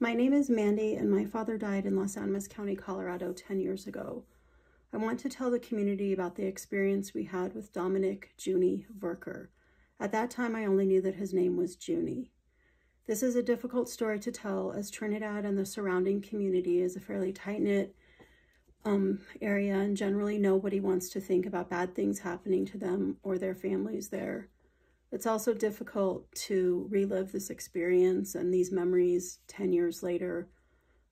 My name is Mandy, and my father died in Los Animas County, Colorado 10 years ago. I want to tell the community about the experience we had with Dominic Junie Verquer. At that time, I only knew that his name was Junie. This is a difficult story to tell, as Trinidad and the surrounding community is a fairly tight-knit area, and generally nobody wants to think about bad things happening to them or their families there. It's also difficult to relive this experience and these memories 10 years later,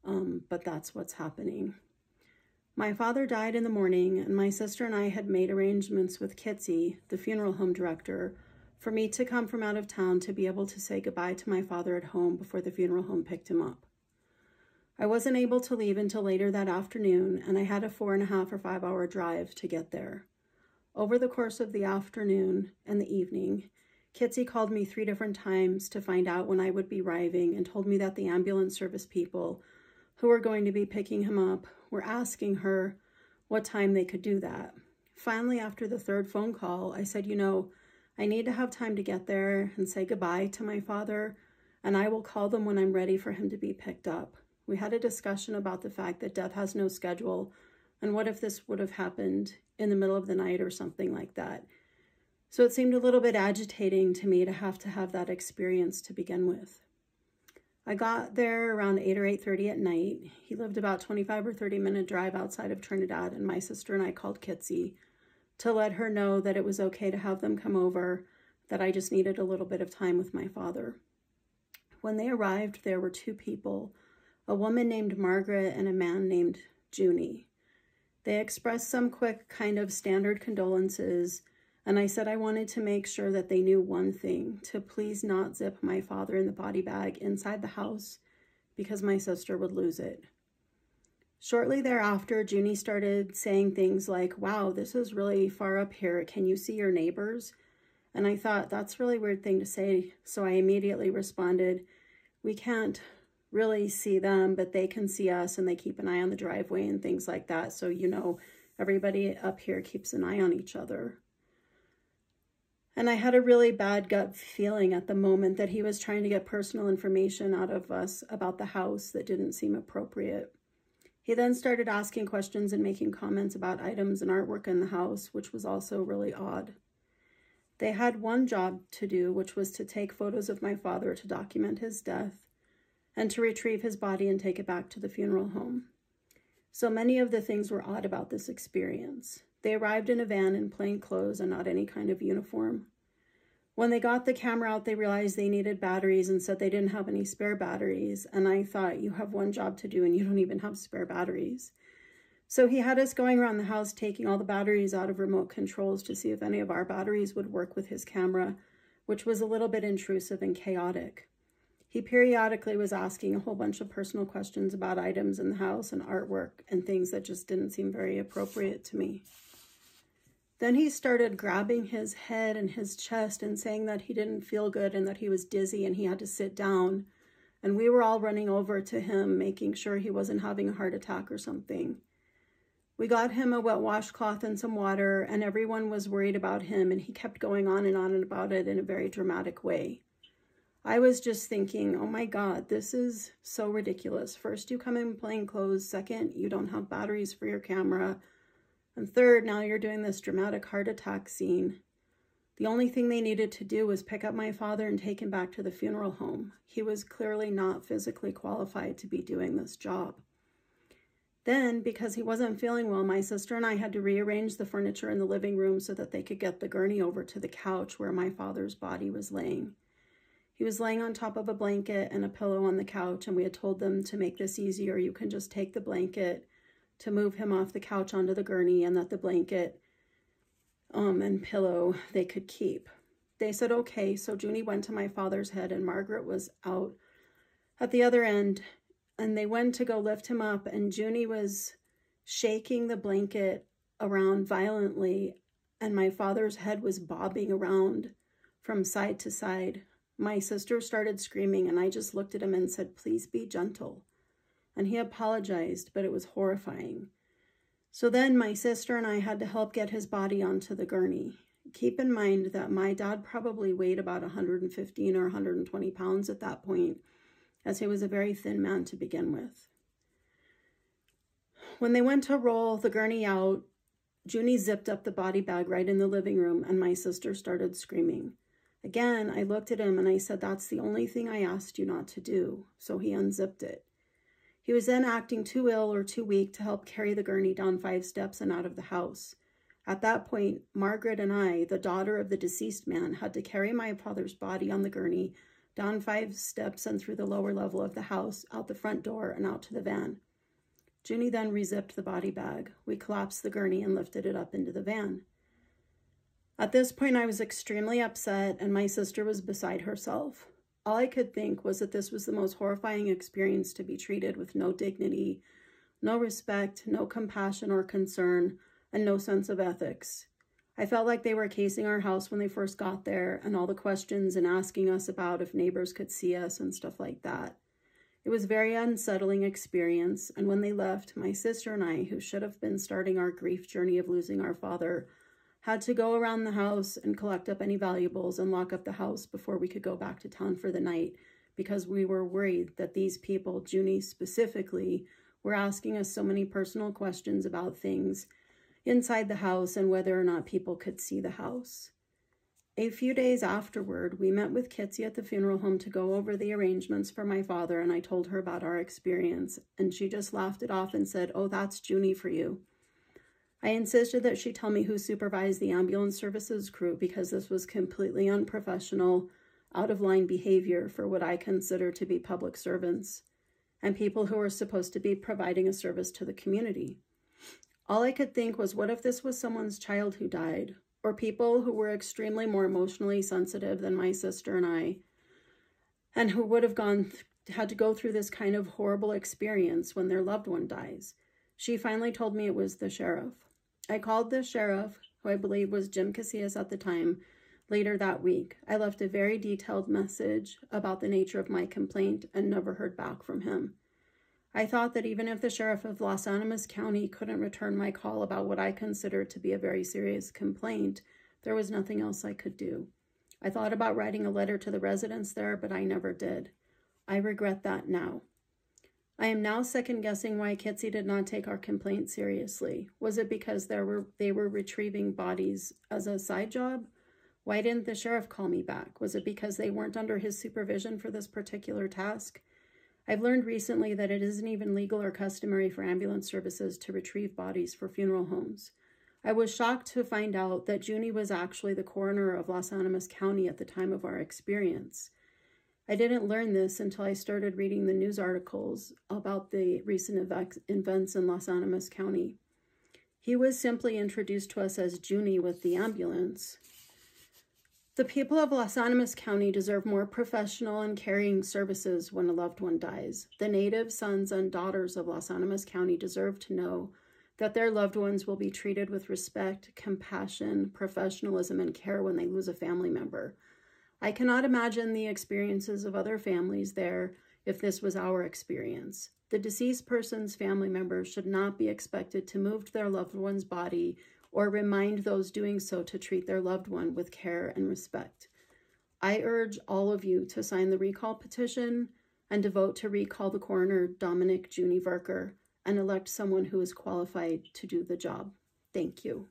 but that's what's happening. My father died in the morning, and my sister and I had made arrangements with Kitsy, the funeral home director, for me to come from out of town to be able to say goodbye to my father at home before the funeral home picked him up. I wasn't able to leave until later that afternoon, and I had a 4.5 or 5 hour drive to get there. Over the course of the afternoon and the evening, Kitsy called me 3 different times to find out when I would be arriving and told me that the ambulance service people who were going to be picking him up were asking her what time they could do that. Finally, after the 3rd phone call, I said, I need to have time to get there and say goodbye to my father, and I will call them when I'm ready for him to be picked up. We had a discussion about the fact that death has no schedule, and what if this would have happened in the middle of the night or something like that. So it seemed a little bit agitating to me to have that experience to begin with. I got there around 8 or 8:30 at night. He lived about 25 or 30-minute drive outside of Trinidad, and my sister and I called Kitsy to let her know that it was okay to have them come over, that I just needed a little bit of time with my father. When they arrived, there were 2 people, a woman named Margaret and a man named Junie. They expressed some quick kind of standard condolences, and I said I wanted to make sure that they knew one thing, to please not zip my father in the body bag inside the house because my sister would lose it. Shortly thereafter, Junie started saying things like, "Wow, this is really far up here. Can you see your neighbors?" And I thought, that's a really weird thing to say, so I immediately responded, "We can't really see them, but they can see us, and they keep an eye on the driveway and things like that. So, everybody up here keeps an eye on each other." And I had a really bad gut feeling at the moment that he was trying to get personal information out of us about the house that didn't seem appropriate. He then started asking questions and making comments about items and artwork in the house, which was also really odd. They had one job to do, which was to take photos of my father to document his death and to retrieve his body and take it back to the funeral home. So many of the things were odd about this experience. They arrived in a van in plain clothes and not any kind of uniform. When they got the camera out, they realized they needed batteries and said they didn't have any spare batteries. And I thought, you have one job to do and you don't even have spare batteries. So he had us going around the house taking all the batteries out of remote controls to see if any of our batteries would work with his camera, which was a little bit intrusive and chaotic. He periodically was asking a whole bunch of personal questions about items in the house and artwork and things that just didn't seem very appropriate to me. Then he started grabbing his head and his chest and saying that he didn't feel good and that he was dizzy and he had to sit down. And we were all running over to him, making sure he wasn't having a heart attack or something. We got him a wet washcloth and some water, and everyone was worried about him, and he kept going on and about it in a very dramatic way. I was just thinking, oh my God, this is so ridiculous. First, you come in plain clothes. Second, you don't have batteries for your camera. And third, now you're doing this dramatic heart attack scene. The only thing they needed to do was pick up my father and take him back to the funeral home. He was clearly not physically qualified to be doing this job. Then, because he wasn't feeling well, my sister and I had to rearrange the furniture in the living room so that they could get the gurney over to the couch where my father's body was laying. He was laying on top of a blanket and a pillow on the couch, and we had told them to make this easier, you can just take the blanket to move him off the couch onto the gurney, and that the blanket and pillow they could keep. They said, okay, so Junie went to my father's head and Margaret was out at the other end, and they went to go lift him up, and Junie was shaking the blanket around violently, and my father's head was bobbing around from side to side. My sister started screaming, and I just looked at him and said, please be gentle. And he apologized, but it was horrifying. So then my sister and I had to help get his body onto the gurney. Keep in mind that my dad probably weighed about 115 or 120 pounds at that point, as he was a very thin man to begin with. When they went to roll the gurney out, Junie zipped up the body bag right in the living room, and my sister started screaming. Again, I looked at him and I said, "That's the only thing I asked you not to do." So he unzipped it. He was then acting too ill or too weak to help carry the gurney down 5 steps and out of the house. At that point, Margaret and I, the daughter of the deceased man, had to carry my father's body on the gurney down 5 steps and through the lower level of the house, out the front door and out to the van. Junie then rezipped the body bag. We collapsed the gurney and lifted it up into the van. At this point, I was extremely upset and my sister was beside herself. All I could think was that this was the most horrifying experience to be treated with no dignity, no respect, no compassion or concern, and no sense of ethics. I felt like they were casing our house when they first got there, and all the questions and asking us about if neighbors could see us and stuff like that. It was a very unsettling experience, and when they left, my sister and I, who should have been starting our grief journey of losing our father, had to go around the house and collect up any valuables and lock up the house before we could go back to town for the night, because we were worried that these people, Junie specifically, were asking us so many personal questions about things inside the house and whether or not people could see the house. A few days afterward, we met with Kitsy at the funeral home to go over the arrangements for my father, and I told her about our experience, and she just laughed it off and said, "Oh, that's Junie for you." I insisted that she tell me who supervised the ambulance services crew because this was completely unprofessional, out-of-line behavior for what I consider to be public servants and people who were supposed to be providing a service to the community. All I could think was, what if this was someone's child who died, or people who were extremely more emotionally sensitive than my sister and I, and who would have had to go through this kind of horrible experience when their loved one dies. She finally told me it was the sheriff. I called the sheriff, who I believe was Jim Casillas at the time, later that week. I left a very detailed message about the nature of my complaint and never heard back from him. I thought that even if the sheriff of Los Animas County couldn't return my call about what I considered to be a very serious complaint, there was nothing else I could do. I thought about writing a letter to the residents there, but I never did. I regret that now. I am now second-guessing why Kitsy did not take our complaint seriously. Was it because they were retrieving bodies as a side job? Why didn't the sheriff call me back? Was it because they weren't under his supervision for this particular task? I've learned recently that it isn't even legal or customary for ambulance services to retrieve bodies for funeral homes. I was shocked to find out that Junie was actually the coroner of Los Animas County at the time of our experience. I didn't learn this until I started reading the news articles about the recent events in Los Animas County. He was simply introduced to us as Junie with the ambulance. The people of Los Animas County deserve more professional and caring services when a loved one dies. The native sons and daughters of Los Animas County deserve to know that their loved ones will be treated with respect, compassion, professionalism, and care when they lose a family member. I cannot imagine the experiences of other families there if this was our experience. The deceased person's family members should not be expected to move their loved one's body or remind those doing so to treat their loved one with care and respect. I urge all of you to sign the recall petition and to vote to recall the coroner Dominic Junie Verquer and elect someone who is qualified to do the job. Thank you.